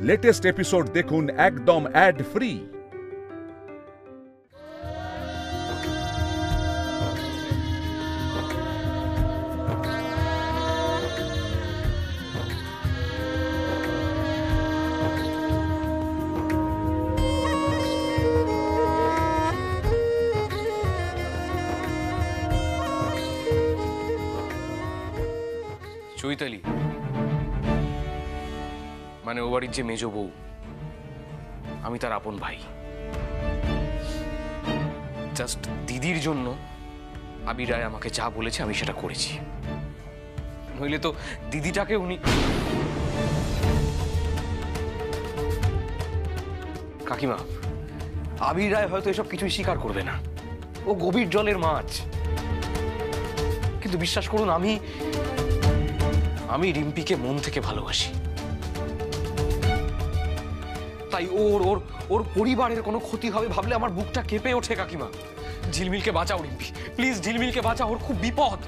Latest episode দেখুন একদম add free. Chaitali মানে ও বাড়ির যে মেজ বউ, আমি তার আপন ভাই। জাস্ট দিদির জন্য আবির রায় আমাকে যা বলেছে আমি সেটা করেছি, নইলে তো দিদিটাকে উনি। কাকিমা, আবির রায় হয়তো এসব কিছুই স্বীকার করবে না, ও গভীর জলের মাছ। কিন্তু বিশ্বাস করুন, আমি রিম্পিকে মন থেকে ভালোবাসি। তাই ওর পরিবারের কোনো ক্ষতি হবে ভাবলে আমার বুকটা কেঁপে ওঠে। কাকিমা, ঝিলমিলকে বাঁচাও রিম্পি, প্লিজ ঝিলমিলকে বাঁচাও, ওর খুব বিপদ।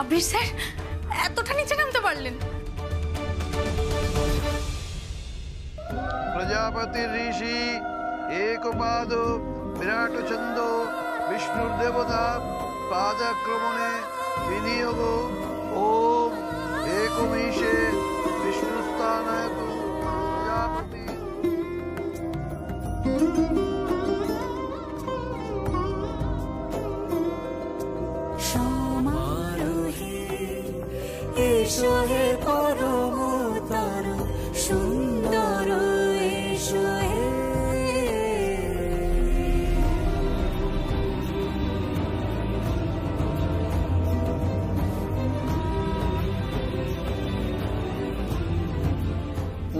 আবির স্যার এতটা নিচে নামতে পারলেন? প্রজাপতি ঋষি একপাদ বিরাট ছন্দ বিষ্ণুর দেবতা পাদাক্রমণে বিনিয়োগ ওম একমীশে বিষ্ণুস্থানায় প্রজাপতি। সমারোহে এসো হে পরমতর সুন্দর এসো হে।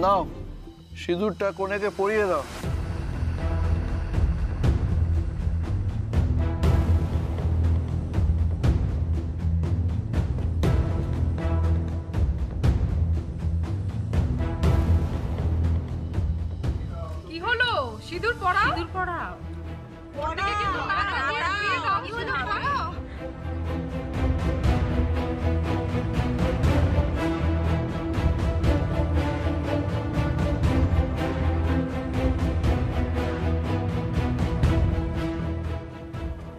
নাও সিঁদুরটা কনেকে পরিয়ে দাও। কি হলো? সিঁদুর পড়াও। সিঁদুর পড়াও।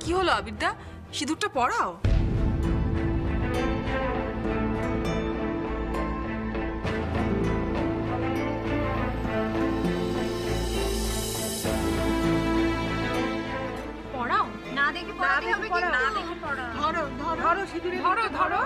কি হলো আবিরদা, সিঁদুরটা পড়াও। পড়াও না, দেখে পড়াতে হবে কি? না দেখে পড়াও। ধরো ধরো ধরো সিঁদুরে ধরো ধরো।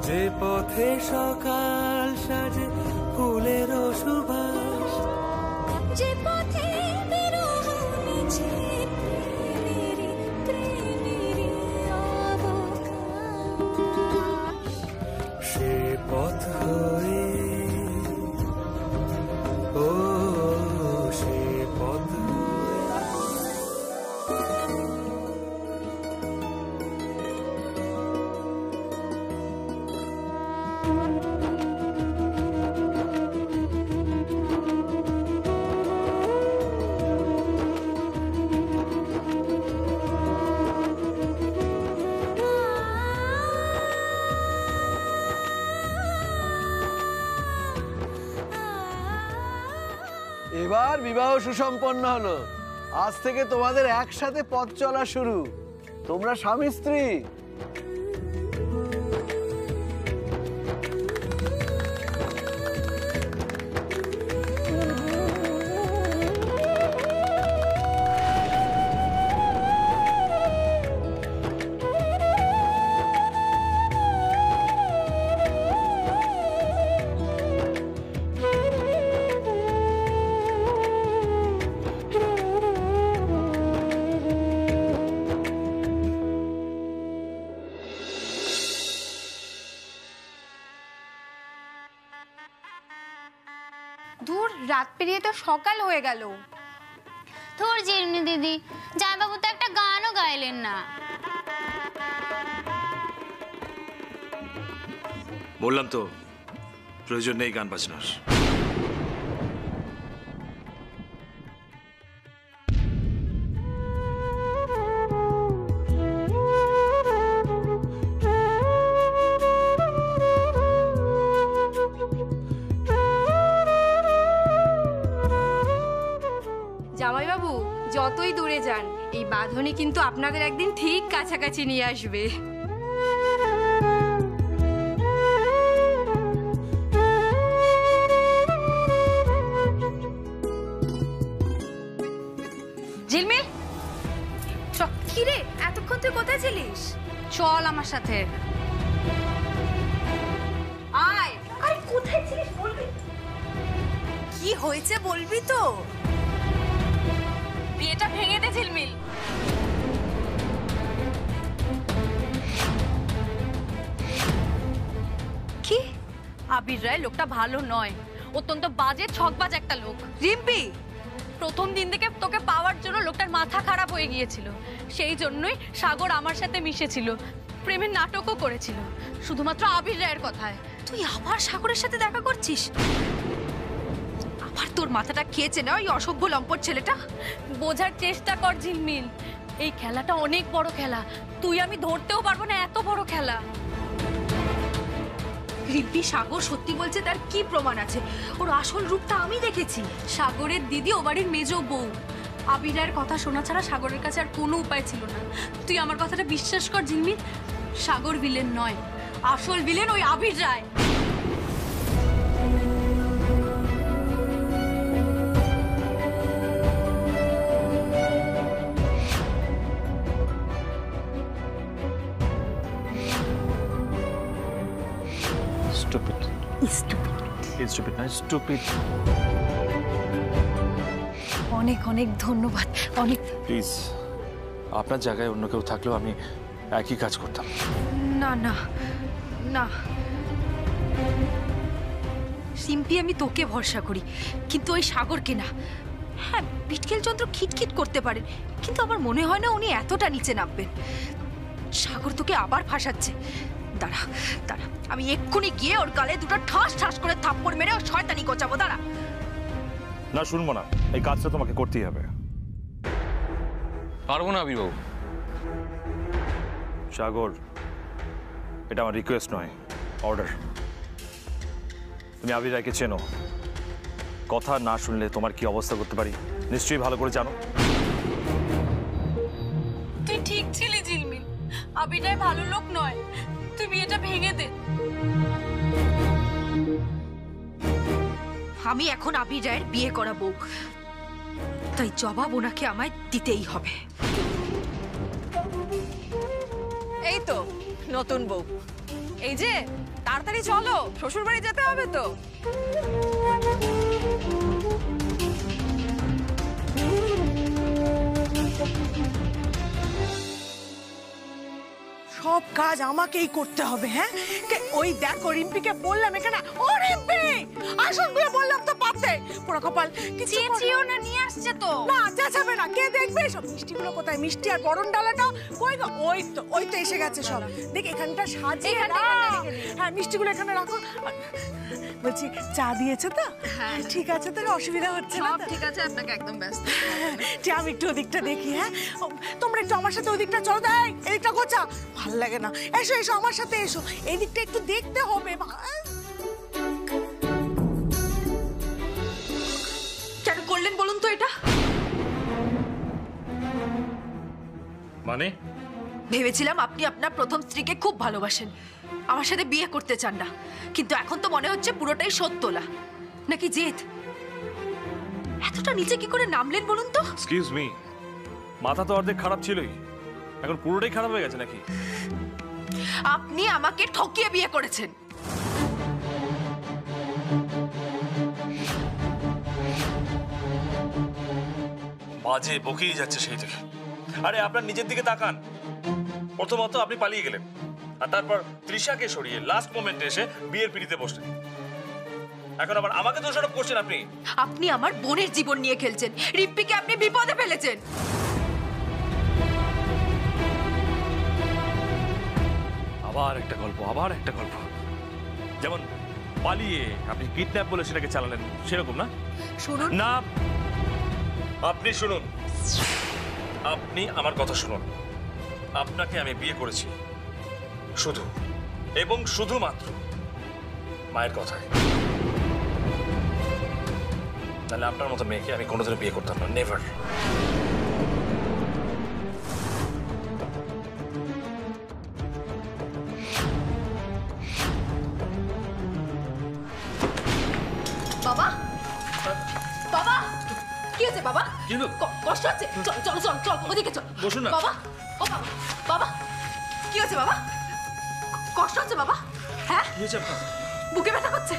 যে পথে সকাল সাজে ফুলের সুবাস, যে পথে বিরহ মিছে প্রেমেরই অবকাশ, সে পথ হয়ে ও সে পথ এবার বিবাহ সুসম্পন্ন হলো। আজ থেকে তোমাদের একসাথে পথ চলা শুরু। তোমরা স্বামী স্ত্রী। দূর, রাত পেরিয়ে তো সকাল হয়ে গেল। ধুর ঝিলমিল দিদি, জামাইবাবু তো একটা গানও গাইলেন না। বললাম তো প্রয়োজন নেই গান বাজনার। জামাইবাবু যতই দূরে যান, এই বাঁধনই কিন্তু আপনাদের একদিন ঠিক কাছাকাছি নিয়ে আসবে। ঝিলমিল, কি রে এতক্ষণ তুই কোথায় ছিলিস? চল আমার সাথে। আয়। আরে কোথায় ছিলিস বলবি? কি হয়েছে বলবি তো? বিয়েটা ভেঙে দে ঝিলমিল। কি? আবির রায় লোকটা ভালো নয়, অত্যন্ত বাজে ছকবাজ একটা লোক। রিম্পি, প্রথম দিন থেকে তোকে পাওয়ার জন্য লোকটার মাথা খারাপ হয়ে গিয়েছিল, সেই জন্যই সাগর আমার সাথে মিশেছিল, প্রেমের নাটকও করেছিল শুধুমাত্র আবির রায়ের কথায়। তুই আবার সাগরের সাথে দেখা করছিস? আবার তোর মাথাটা খেয়েছে না ওই অসভ্য লম্পট ছেলেটা? বোঝার চেষ্টা কর ঝিলমিল, এই খেলাটা অনেক বড় খেলা, তুই আমি ধরতেও পারবো না এত বড় খেলা। রিম্পি, সাগর সত্যি বলছে, তার কি প্রমাণ আছে? ওর আসল রূপটা আমি দেখেছি। সাগরের দিদি ও বাড়ির মেজ বউ। আবিরের কথা শোনা ছাড়া সাগরের কাছে আর কোনো উপায় ছিল না। তুই আমার কথাটা বিশ্বাস কর ঝিলমিল, সাগর ভিলেন নয়, আসল ভিলেন ওই আবির রায়। Stupid. Stupid, not stupid. অনেক অনেক ধন্যবাদ। অনেক। প্লিজ, আপনার জায়গায় অন্য কেউ থাকলেও আমি একই কাজ করতাম। না না না সিম্পি, আমি তোকে ভরসা করি, কিন্তু ওই সাগরকে না। হ্যাঁ, বিটকেল চন্দ্র খিটখিট করতে পারেন, কিন্তু আমার মনে হয় না উনি এতটা নিচে নামবেন। সাগর তোকে আবার ফাঁসাচ্ছে। দাঁড়া দাঁড়া, আমি এক্ষুনি গিয়ে ওর গালে দুটো ঠাস ঠাস করে থাপ্পড় মেরে ওর শয়তানি কোচাবো। দাঁড়া। না, শুনবো না, এই কাজটা তোমাকে করতেই হবে। পারবো না আবির বাবু। সাগর, এটা আমার রিকোয়েস্ট নয়, অর্ডার। তুমি আবির রায়কে চেনো, কথা না শুনলে তোমার কি অবস্থা করতে পারি নিশ্চয়ই ভালো করে জানো। তুই ঠিক ছিলি ঝিলমিল, আবির রায় ভালো লোক নয়, তুই বিয়েটা ভেঙে দে। আমি এখন আবির রায়ের বিয়ে করাবো, তাই জবাব ওনাকে আমায় দিতেই হবে। এই তো নতুন বউ, এই যে তাড়াতাড়ি চলো, শ্বশুর বাড়ি যেতে হবে তো। সব কাজ আমাকেই করতে হবে। হ্যাঁ, ওই দেখো রিম্পিকে বললাম এখানে। ও রিম্পি, আসল বিয়ে বললাম তো পাতে পুরো কপাল। চেঁচিও না, নিয়ে আসছে তো। না, চেঁচাবে না, কে দেখবে? সব মিষ্টিগুলো কোথায়? মিষ্টি আর বরণ ডালাটা কই গো? ওই তো এসে গেছে সব। দেখ এখানটা সাজিয়ে না। হ্যাঁ, মিষ্টিগুলো এখানে রাখো। বলছি, চা দিয়েছে তো? হ্যাঁ, ঠিক আছে, তাহলে অসুবিধা হচ্ছে না। ঠিক আছে, আপনাকে একদম ব্যস্ত। আমি একটু ওদিকটা দেখি। হ্যাঁ, তোমরা একটু আমার সাথে ওদিকটা চলো। দেখ এদিকটা গোছা, ভাল লাগে না। এসো এসো, আমার সাথে এসো, এদিকটা একটু দেখতে হবে। কেন করলেন বলুন তো এটা? মানে ভেবেছিলাম আপনি আপনার প্রথম স্ত্রীকে খুব ভালোবাসেন, আমার সাথে বিয়ে করতে চান না, কিন্তু এখন তো মনে হচ্ছে পুরোটাই সত্যলা নাকি জেদ। এতটা নিচে কি করে নামলেন বলুন তো? এক্সকিউজ মি, মাথা তো অর্ধেক খারাপ ছিলই, এখন পুরোটাই খারাপ হয়ে গেছে নাকি? আপনি আমাকে ঠকিয়ে বিয়ে করেছেন। বাজে বকেই যাচ্ছে সেই থেকে। আরে আপনার নিজের দিকে তাকান, প্রথমত আপনি পালিয়ে গেলেন, আর তারপর তৃষাকে সরিয়ে লাস্ট মোমেন্টে এসে বিয়ের পিড়িতে বসলেন। এখন আবার আমাকে দোষারোপ করছেন আপনি। আপনি আমার বোনের জীবন নিয়ে খেলছেন, রিপ্পিকে আপনি বিপদে ফেলেছেন। আবার একটা গল্প যেমন পালিয়ে আপনি কিডন্যাপ বলে সেটাকে চালালেন সেরকম না? শুনুন না, আপনি শুনুন, আপনি আমার কথা শুনুন। আপনাকে আমি বিয়ে করেছি শুধু এবং শুধুমাত্র মায়ের কথায়, তাহলে আপনার মতো মেয়েকে আমি কোনোদিনও বিয়ে করতাম না, নেভার। বাবা বাবা কি হয়েছে বাবা? কষ্ট হচ্ছে? চল চল চল চল ওদিকে চল। বসুন না। বাবা ও বাবা বাবা কি হয়েছে বাবা? কষ্ট হচ্ছে বাবা? হ্যাঁ বুকে ব্যথা করছে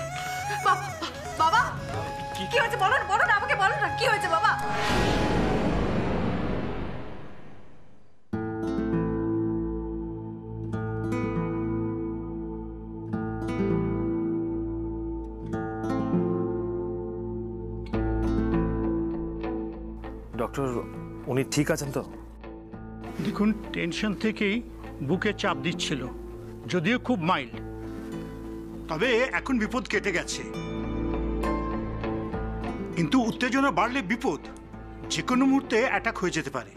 বাবা? কি হয়েছে বলো না, আমাকে বলো না কি হয়েছে বাবা? ডক্টর, উনি ঠিক আছেন তো? দেখুন, টেনশন থেকেই বুকে চাপ দিচ্ছিল, যদিও খুব মাইল্ড। তবে এখন বিপদ কেটে গেছে, কিন্তু উত্তেজনা বাড়লে বিপদ, যে কোনো মুহূর্তে অ্যাটাক হয়ে যেতে পারে।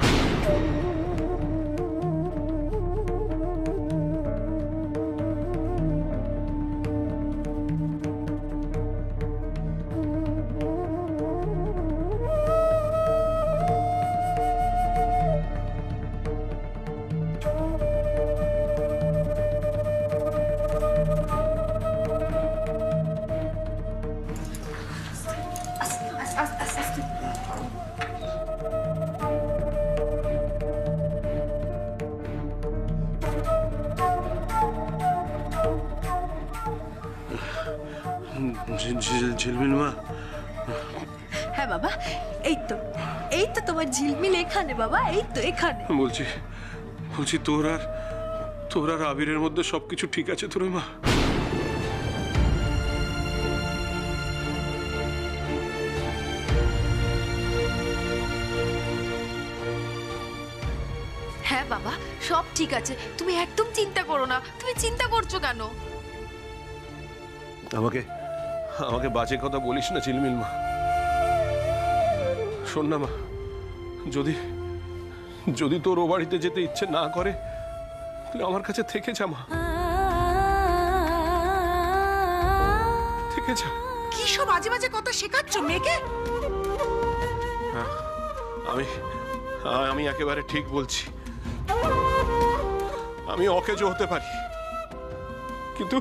ঝিলমিল মা। হ্যাঁ বাবা, এই তো তোমার ঝিলমিল এখানে বাবা, এই তো এখানে। বলছি তোর আর আবিরের মধ্যে সবকিছু ঠিক আছে তো রে মা? হ্যাঁ বাবা, সব ঠিক আছে, তুমি একদম চিন্তা করো না। তুমি চিন্তা করছো কেন? আমাকে বাজে কথা বলিস না ঝিলমিল মা। শোন না মা, যদি তোর ও বাড়িতে যেতে ইচ্ছে না করে তাহলে আমার কাছে থেকে যা মা, থেকে যা। কি সব আজে বাজে কথা শেখাচ্ছ মেয়েকে? আমি একেবারে ঠিক বলছি। আমি অকেজো হতে পারি, কিন্তু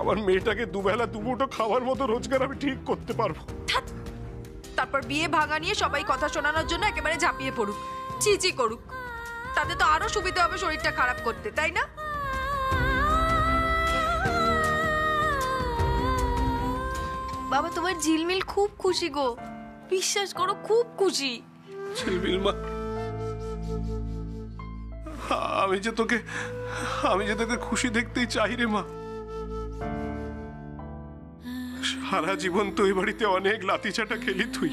আমার মেয়েটাকে দুবেলা দুমুঠো খাওয়ার মতো রোজগার আমি ঠিক করতে পারবো। তারপর বিয়ে ভাঙা নিয়ে সবাই কথা শোনানোর জন্য একেবারে ঝাঁপিয়ে পড়ুক, চিচি করুক, তাতে তো আরো সুবিধা হবে শরীরটা খারাপ করতে, তাই না? বাবা, তোমার ঝিলমিল খুব খুশি গো, বিশ্বাস করো, খুব খুশি। ঝিলমিল মা, আমি যে তোকে খুশি দেখতেই চাই রে মা। সারা জীবন তো এই বাড়িতে অনেক লাঠিচাটা খেলি তুই,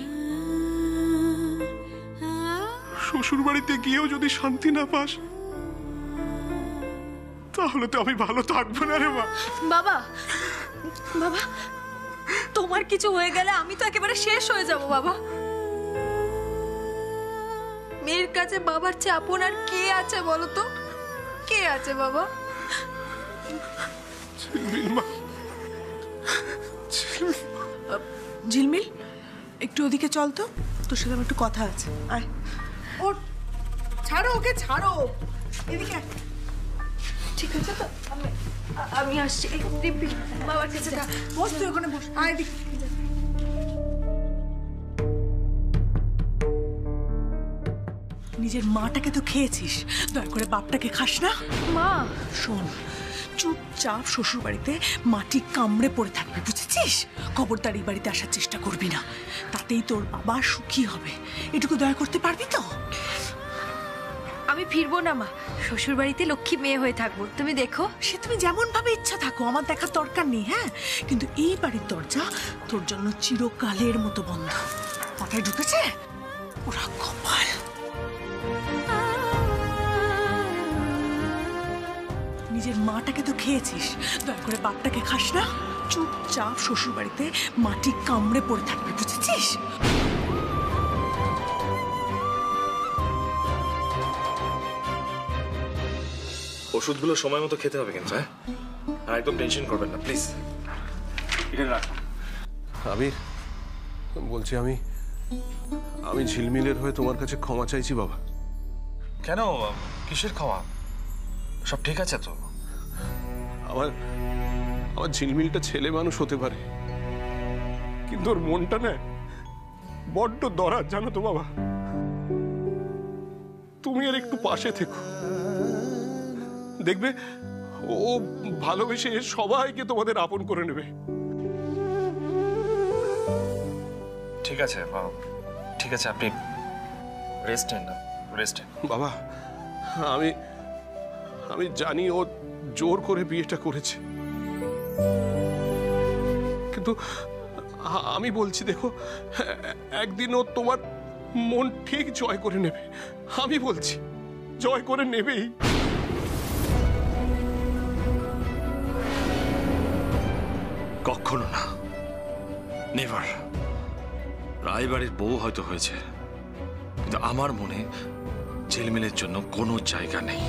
শ্বশুর বাড়িতে গিয়েও যদি শান্তি না পাস তাহলে তো আমি ভালো থাকবো না রে মা। বাবা বাবা, তোমার কিছু হয়ে গেলে আমি তো একেবারে শেষ হয়ে যাব বাবা। মেয়ের কাছে বাবার চেয়ে আপন আর কে আছে বলো তো? কে আছে বাবা? ঝিলমিল, একটু ওদিকে চল তো, তোর সাথে আমার একটু কথা আছে। আয়, ওর ছাড়ো, ওকে ছাড়ো, এদিকে। ঠিক আছে তো, আমি আসছি। বাবার কাছে বস, তুই ওখানে বস। আয় এদিকে। নিজের মাটাকে তো খেয়েছিস, দয়া করে বাপটাকে খাস না। মা শোন, চুপচাপ শ্বশুর বাড়িতে মাটি কামড়ে পড়ে থাকবি, বুঝেছিস? খবরদার এই বাড়িতে আসার চেষ্টা করবি না, তাতেই তোর বাবা সুখী হবে। এটুকু দয়া করতে পারবি তো? আমি ফিরবো না মা, শ্বশুর বাড়িতে লক্ষ্মী মেয়ে হয়ে থাকবো, তুমি দেখো। সে তুমি যেমন ভাবে ইচ্ছা থাকো, আমার দেখার দরকার নেই। হ্যাঁ, কিন্তু এই বাড়ির দরজা তোর জন্য চিরকালের মতো বন্ধ। মাথায় ঢুকেছে? ওরা কপাল। নিজের মাটাকে তো খেয়েছিস, দয়া করে বাপটাকে খাস না। চুপচাপ শ্বশুর বাড়িতে মাটি কামড়ে পড়ে থাকবি, বুঝেছিস? ওষুধগুলো সময় মতো খেতে হবে কিন্তু, হ্যাঁ? আর একদম টেনশন করবেন না প্লিজ। এখানে রাখুন। আবির, বলছি আমি ঝিলমিলের হয়ে তোমার কাছে ক্ষমা চাইছি বাবা। কেন? কিসের ক্ষমা? সব ঠিক আছে তো? আমার ঝিলমিলটা ছেলে মানুষ হতে পারে, কিন্তু ওর মনটা না বড্ড দরাজ, জানো তো বাবা। তুমি আর একটু পাশে থেকো, দেখবে ও ভালোবেসে সবাইকে তোমাদের আপন করে নেবে। ঠিক আছে বাবা, ঠিক আছে, আপনি রেস্ট নেন না, রেস্ট নেন। বাবা, আমি জানি ও জোর করে বিয়েটা করেছে, কিন্তু আমি বলছি দেখো, একদিন ও তোমার মন ঠিক জয় করে নেবে। আমি বলছি জয় করে নেবেই। কখনো না, নেভার। রায়বাড়ির বউ হয়তো হয়েছে, কিন্তু আমার মনে ঝিলমিলের জন্য কোনো জায়গা নেই,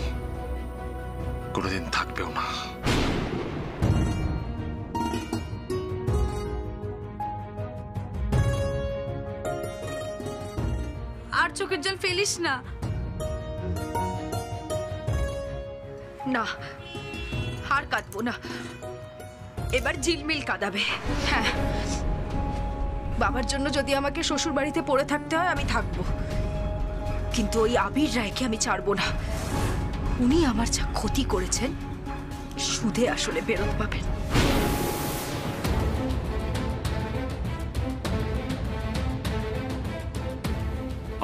কোনোদিন থাকবেও না। আর চোখের জল ফেলিস না। না, আর কাঁদবো না, এবার ঝিলমিল কাঁদাবে। হ্যাঁ, বাবার জন্য যদি আমাকে শ্বশুর বাড়িতে পড়ে থাকতে হয় আমি থাকবো, কিন্তু ওই আবির রায়কে আমি ছাড়বো না। উনি আমার যা ক্ষতি করেছেন সুদে আসলে ফেরত পাবেন।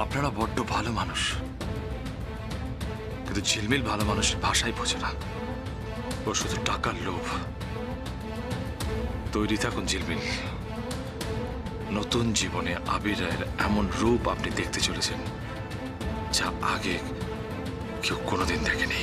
আপনারা বড্ড ভালো মানুষ, কিন্তু ঝিলমিল ভালো মানুষের ভাষাই বোঝে না, ও শুধু টাকার লোভ। তৈরি থাকুন ঝিলমিল, নতুন জীবনে আবির রায়ের এমন রূপ আপনি দেখতে চলেছেন যা আগে কেউ কোনোদিন দেখেনি।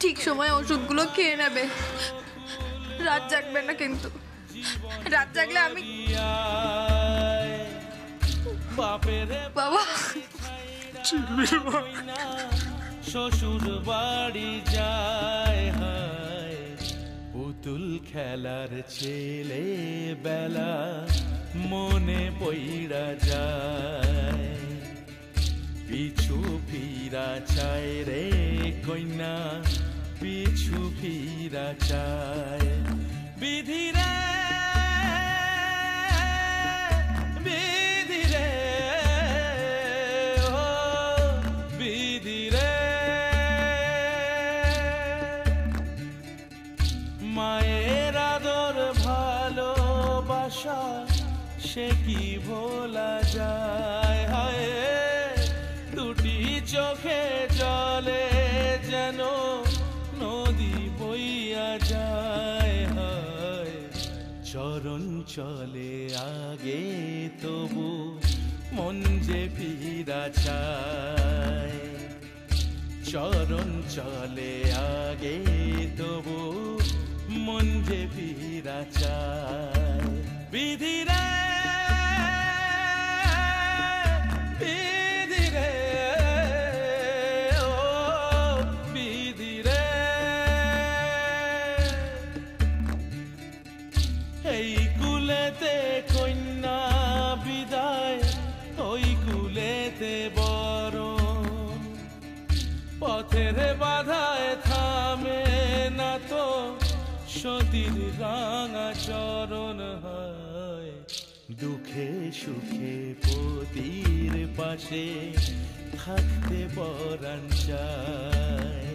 ঠিক সময় ওষুধগুলো খেয়ে নেবে, রাত জাগবে না কিন্তু। রাত জাগলে আমি বাবা শ্বশুর বাড়ি যায়, হায় পুতুল খেলার ছেলে বেলা মনে পইড়া যায়। পিছু ফিরা চায় রে কইনা, পিছু ফিরা চায়। বিধিরে বিধিরে ও বিধিরে, মায়ের আদর ভালোবাসা সে কি ভোলা যায়। হায় দুটি চোখে জলে যেন নদী বইয়া যায়। হায় চর চরণ চলে আগে তবু মন যে ফিরা চায়, চরণ চলে আগে তবু মন যে ফিরা চায়। বিধিরে বিধিরে ও বিধিরে, এই কুলেতে কন্যা বিদায়, ওই কুলেতে বরণ, পথের বাধায় থামে না তো সতীর রাঙা চরণ হয়। দুঃখে সুখে পতির পাশে থাকতে পরাণ চায়,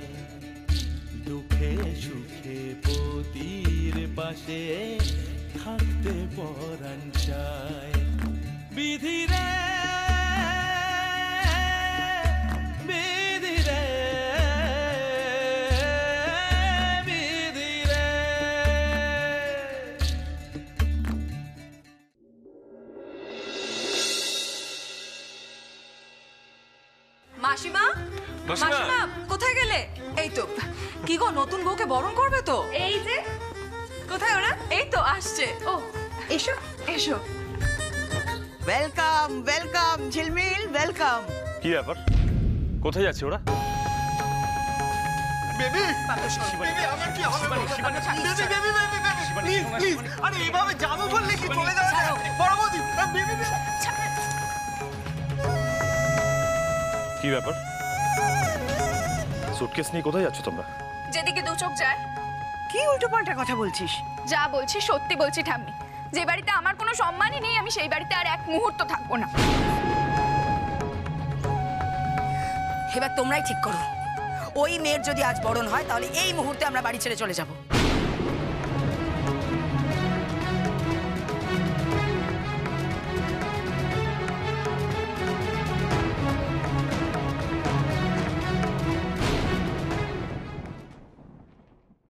দুঃখে সুখে পতির পাশে থাকতে পরাণ চায়। বিধিরে বিধিরে বিধিরে। মাসিমা, মাসিমা কোথায় গেলে? এই তো। কি গো, নতুন বউকে বরণ করবে তো? এই যে। কোথায় ওরা? এই তো আসছে। ও এসো এসো। ওয়েলকাম ওয়েলকাম ঝিলমিল, ওয়েলকাম। কি ব্যাপার, কোথায় যাচ্ছে ওরা? বেবি বেবি আমার কি হবে? Baby baby baby please please, আরে এইভাবে যাবো বললে কি চলে যাবে? বড় বৌদি বেবি। কি ব্যাপার, সুটকেস নিয়ে কোথায় যাচ্ছ তোমরা? যেদিকে দু চোখ যায়। কি উল্টো পাল্টা কথা বলছিস? যা বলছি সত্যি বলছি ঠাম্মি, যে বাড়িতে আমার কোনো সম্মানই নেই আমি সেই বাড়িতে আর এক মুহূর্ত থাকবো না। এবার তোমরাই ঠিক করো, ওই মেয়ের যদি আজ বরণ হয় তাহলে এই মুহূর্তে আমরা বাড়ি ছেড়ে চলে যাব।